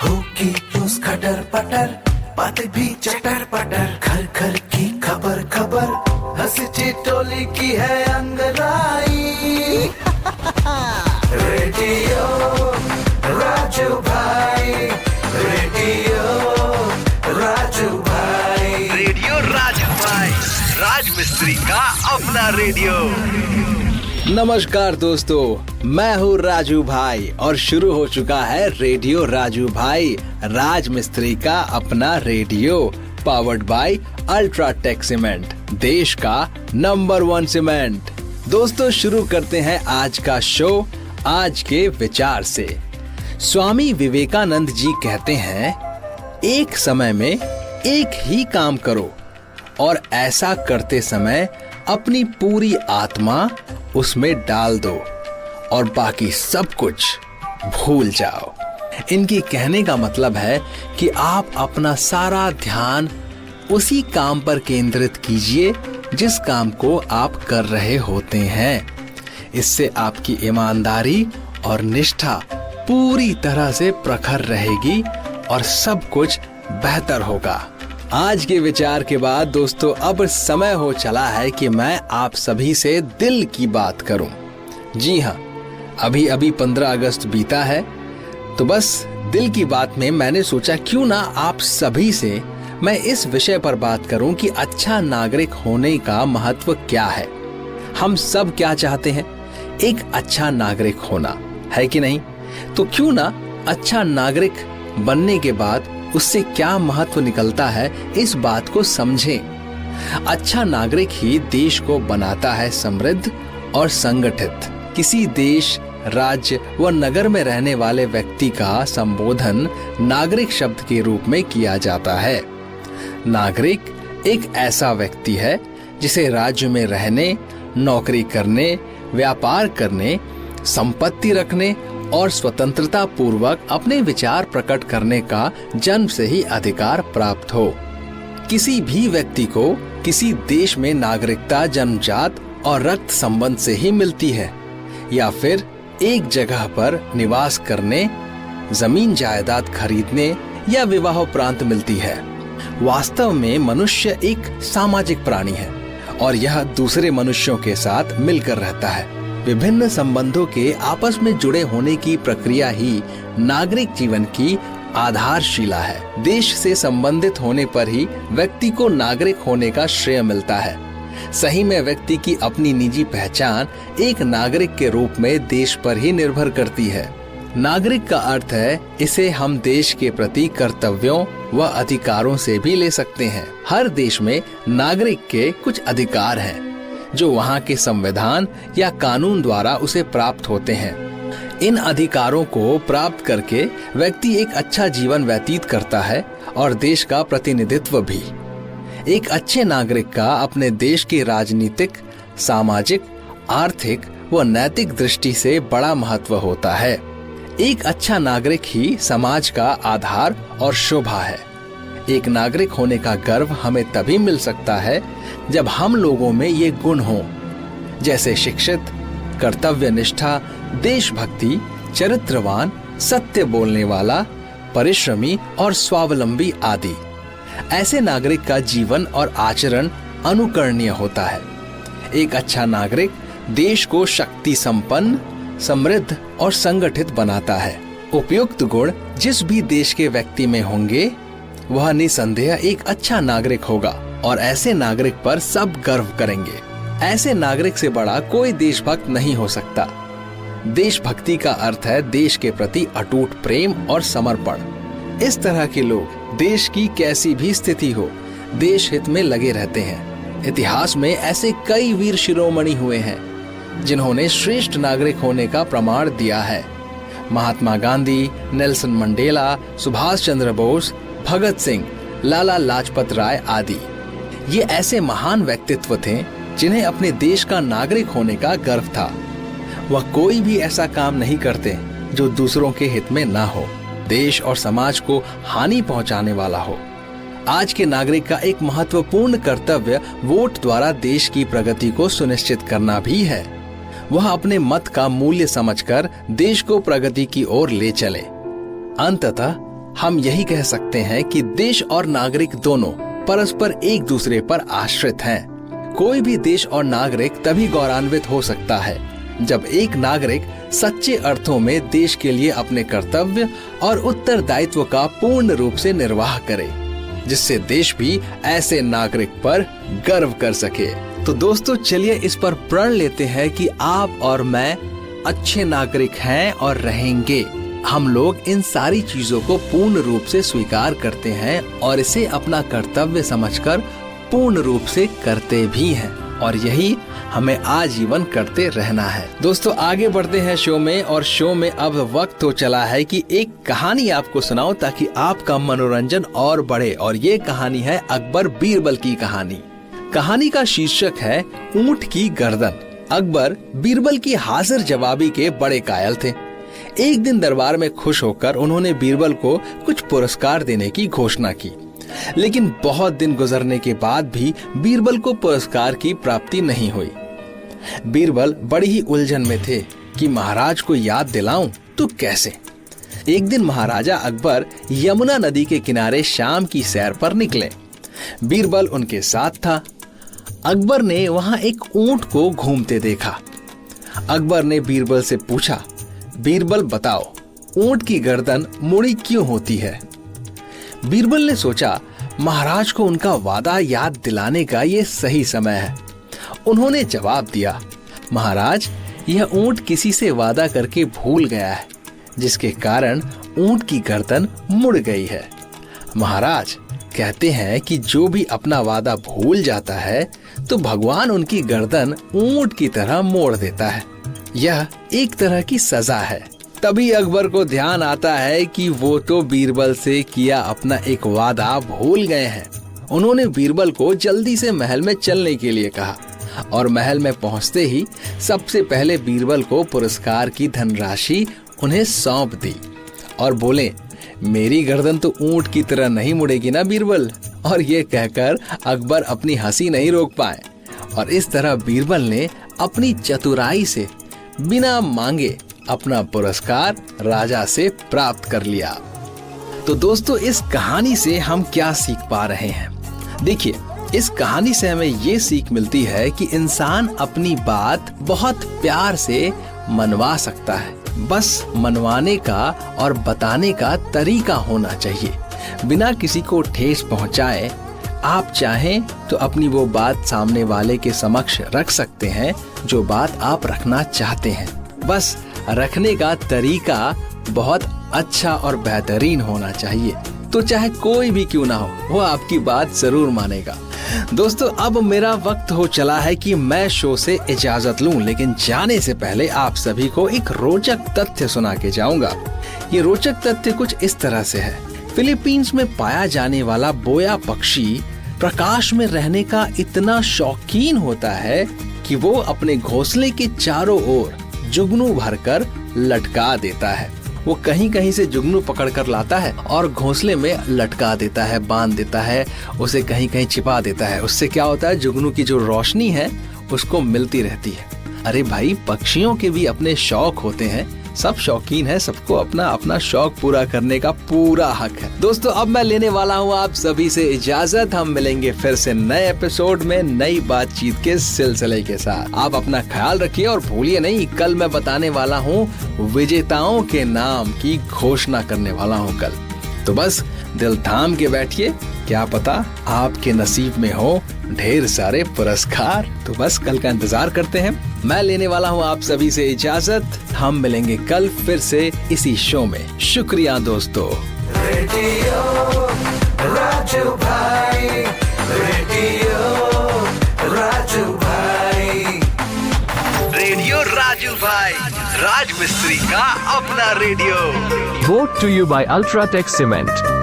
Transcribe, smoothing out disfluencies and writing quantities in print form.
होगी न्यूज़ खटर पटर, बातें भी चटर पटर, घर घर की खबर खबर, हंसी ठिठोली की है अंगड़ाई। रेडियो राजू भाई, रेडियो राजू भाई, रेडियो राजू भाई, राज मिस्त्री का अपना रेडियो। नमस्कार दोस्तों, मैं हूँ राजू भाई और शुरू हो चुका है रेडियो राजू भाई, राज मिस्त्री का अपना radio, powered by UltraTech cement, देश का नंबर 1 सीमेंट। दोस्तों, शुरू करते हैं आज का शो आज के विचार से। स्वामी विवेकानंद जी कहते हैं, एक समय में एक ही काम करो और ऐसा करते समय अपनी पूरी आत्मा उसमें डाल दो और बाकी सब कुछ भूल जाओ। इनकी कहने का मतलब है कि आप अपना सारा ध्यान उसी काम पर केंद्रित कीजिए जिस काम को आप कर रहे होते हैं। इससे आपकी ईमानदारी और निष्ठा पूरी तरह से प्रखर रहेगी और सब कुछ बेहतर होगा। आज के विचार के बाद दोस्तों, अब समय हो चला है कि मैं आप सभी से दिल की बात करूं। जी हाँ, अभी अभी 15 अगस्त बीता है, तो बस दिल की बात में मैंने सोचा क्यों ना आप सभी से मैं इस विषय पर बात करूं कि अच्छा नागरिक होने का महत्व क्या है। हम सब क्या चाहते हैं? एक अच्छा नागरिक होना, है कि नहीं? तो क्यों ना अच्छा नागरिक बनने के बाद उससे क्या महत्व निकलता है, इस बात को समझें। अच्छा नागरिक ही देश को बनाता है समृद्ध और संगठित। किसी देश, राज्य व नगर में रहने वाले व्यक्ति का संबोधन नागरिक शब्द के रूप में किया जाता है। नागरिक एक ऐसा व्यक्ति है जिसे राज्य में रहने, नौकरी करने, व्यापार करने, संपत्ति रखने और स्वतंत्रता पूर्वक अपने विचार प्रकट करने का जन्म से ही अधिकार प्राप्त हो। किसी भी व्यक्ति को किसी देश में नागरिकता जन्मजात और रक्त संबंध से ही मिलती है या फिर एक जगह पर निवास करने, जमीन जायदाद खरीदने या विवाह उपरांत मिलती है। वास्तव में मनुष्य एक सामाजिक प्राणी है और यह दूसरे मनुष्यों के साथ मिलकर रहता है। विभिन्न संबंधों के आपस में जुड़े होने की प्रक्रिया ही नागरिक जीवन की आधारशिला है। देश से संबंधित होने पर ही व्यक्ति को नागरिक होने का श्रेय मिलता है। सही में व्यक्ति की अपनी निजी पहचान एक नागरिक के रूप में देश पर ही निर्भर करती है। नागरिक का अर्थ है, इसे हम देश के प्रति कर्तव्यों व अधिकारों से भी ले सकते हैं। हर देश में नागरिक के कुछ अधिकार हैं जो वहाँ के संविधान या कानून द्वारा उसे प्राप्त होते हैं। इन अधिकारों को प्राप्त करके व्यक्ति एक अच्छा जीवन व्यतीत करता है और देश का प्रतिनिधित्व भी। एक अच्छे नागरिक का अपने देश की राजनीतिक, सामाजिक, आर्थिक व नैतिक दृष्टि से बड़ा महत्व होता है। एक अच्छा नागरिक ही समाज का आधार और शोभा है। एक नागरिक होने का गर्व हमें तभी मिल सकता है जब हम लोगों में ये गुण हों, जैसे शिक्षित, कर्तव्यनिष्ठा, देशभक्ति, चरित्रवान, सत्य बोलने वाला, परिश्रमी और स्वावलंबी आदि। ऐसे नागरिक का जीवन और आचरण अनुकरणीय होता है। एक अच्छा नागरिक देश को शक्ति संपन्न, समृद्ध और संगठित बनाता है। उपयुक्त गुण जिस भी देश के व्यक्ति में होंगे वह निसंदेह एक अच्छा नागरिक होगा और ऐसे नागरिक पर सब गर्व करेंगे। ऐसे नागरिक से बड़ा कोई देशभक्त नहीं हो सकता। देशभक्ति का अर्थ है देश के प्रति अटूट प्रेम और समर्पण। इस तरह के लोग देश की कैसी भी स्थिति हो, देश हित में लगे रहते हैं। इतिहास में ऐसे कई वीर शिरोमणि हुए हैं जिन्होंने श्रेष्ठ नागरिक होने का प्रमाण दिया है। महात्मा गांधी, नेल्सन मंडेला, सुभाष चंद्र बोस, भगत सिंह, लाला लाजपत राय आदि। ये ऐसे महान व्यक्तित्व थे जिन्हें अपने देश का नागरिक होने का गर्व था। वह कोई भी ऐसा काम नहीं करते जो दूसरों के हित में ना हो, देश और समाज को हानि पहुंचाने वाला हो। आज के नागरिक का एक महत्वपूर्ण कर्तव्य वोट द्वारा देश की प्रगति को सुनिश्चित करना भी है। वह अपने मत का मूल्य समझकर देश को प्रगति की ओर ले चले। अंततः हम यही कह सकते हैं कि देश और नागरिक दोनों परस्पर एक दूसरे पर आश्रित हैं। कोई भी देश और नागरिक तभी गौरवान्वित हो सकता है जब एक नागरिक सच्चे अर्थों में देश के लिए अपने कर्तव्य और उत्तरदायित्व का पूर्ण रूप से निर्वाह करे, जिससे देश भी ऐसे नागरिक पर गर्व कर सके। तो दोस्तों चलिए इस पर प्रण लेते हैं कि आप और मैं अच्छे नागरिक हैं और रहेंगे। हम लोग इन सारी चीजों को पूर्ण रूप से स्वीकार करते हैं और इसे अपना कर्तव्य समझकर पूर्ण रूप से करते भी हैं, और यही हमें आजीवन करते रहना है। दोस्तों आगे बढ़ते हैं शो में, और शो में अब वक्त हो चला है कि एक कहानी आपको सुनाऊं ताकि आपका मनोरंजन और बढ़े। और ये कहानी है अकबर बीरबल की कहानी। कहानी का शीर्षक है ऊंट की गर्दन। अकबर बीरबल की हाजिर जवाबी के बड़े कायल थे। एक दिन दरबार में खुश होकर उन्होंने बीरबल को कुछ पुरस्कार देने की घोषणा की, लेकिन बहुत दिन गुजरने के बाद भी बीरबल को पुरस्कार की प्राप्ति नहीं हुई। बीरबल बड़ी ही उलझन में थे कि महाराज को याद दिलाऊं तो कैसे। एक दिन महाराजा अकबर यमुना नदी के किनारे शाम की सैर पर निकले। बीरबल उनके साथ था। अकबर ने वहां एक ऊंट को घूमते देखा। अकबर ने बीरबल से पूछा, बीरबल बताओ, ऊंट की गर्दन मुड़ी क्यों होती है? बीरबल ने सोचा महाराज को उनका वादा याद दिलाने का ये सही समय है। उन्होंने जवाब दिया, महाराज यह ऊंट किसी से वादा करके भूल गया है, जिसके कारण ऊंट की गर्दन मुड़ गई है। महाराज कहते हैं कि जो भी अपना वादा भूल जाता है तो भगवान उनकी गर्दन ऊंट की तरह मोड़ देता है। यह एक तरह की सजा है। तभी अकबर को ध्यान आता है कि वो तो बीरबल से किया अपना एक वादा भूल गए हैं। उन्होंने बीरबल को जल्दी से महल में चलने के लिए कहा, और महल में पहुंचते ही सबसे पहले बीरबल को पुरस्कार की धनराशि उन्हें सौंप दी और बोले, मेरी गर्दन तो ऊंट की तरह नहीं मुड़ेगी ना बीरबल। और ये कहकर अकबर अपनी हंसी नहीं रोक पाए, और इस तरह बीरबल ने अपनी चतुराई से बिना मांगे अपना पुरस्कार राजा से प्राप्त कर लिया। तो दोस्तों इस कहानी से हम क्या सीख पा रहे हैं? देखिए, इस कहानी से हमें ये सीख मिलती है कि इंसान अपनी बात बहुत प्यार से मनवा सकता है। बस मनवाने का और बताने का तरीका होना चाहिए। बिना किसी को ठेस पहुंचाए आप चाहें तो अपनी वो बात सामने वाले के समक्ष रख सकते हैं जो बात आप रखना चाहते हैं। बस रखने का तरीका बहुत अच्छा और बेहतरीन होना चाहिए, तो चाहे कोई भी क्यों ना हो वो आपकी बात जरूर मानेगा। दोस्तों अब मेरा वक्त हो चला है कि मैं शो से इजाजत लूं, लेकिन जाने से पहले आप सभी को एक रोचक तथ्य सुना के जाऊंगा। ये रोचक तथ्य कुछ इस तरह से है। फिलीपींस में पाया जाने वाला बोया पक्षी प्रकाश में रहने का इतना शौकीन होता है कि वो अपने घोंसले के चारों ओर जुगनू भरकर लटका देता है। वो कहीं कहीं से जुगनू पकड़ कर लाता है और घोंसले में लटका देता है, बांध देता है, उसे कहीं कहीं छिपा देता है। उससे क्या होता है, जुगनू की जो रोशनी है उसको मिलती रहती है। अरे भाई, पक्षियों के भी अपने शौक होते हैं, सब शौकीन है, सबको अपना अपना शौक पूरा करने का पूरा हक है। दोस्तों अब मैं लेने वाला हूँ आप सभी से इजाजत। हम मिलेंगे फिर से नए एपिसोड में नई बातचीत के सिलसिले के साथ। आप अपना ख्याल रखिए और भूलिए नहीं, कल मैं बताने वाला हूँ विजेताओं के नाम की घोषणा करने वाला हूँ कल। तो बस दिल थाम के बैठिए, क्या पता आपके नसीब में हो ढेर सारे पुरस्कार। तो बस कल का इंतजार करते हैं। मैं लेने वाला हूँ आप सभी से इजाजत। हम मिलेंगे कल फिर से इसी शो में। शुक्रिया दोस्तों। रेडियो राजू भाई, रेडियो राजू भाई, रेडियो राजू भाई, राज मिस्त्री का अपना radio. Brought to you by Ultratech Cement.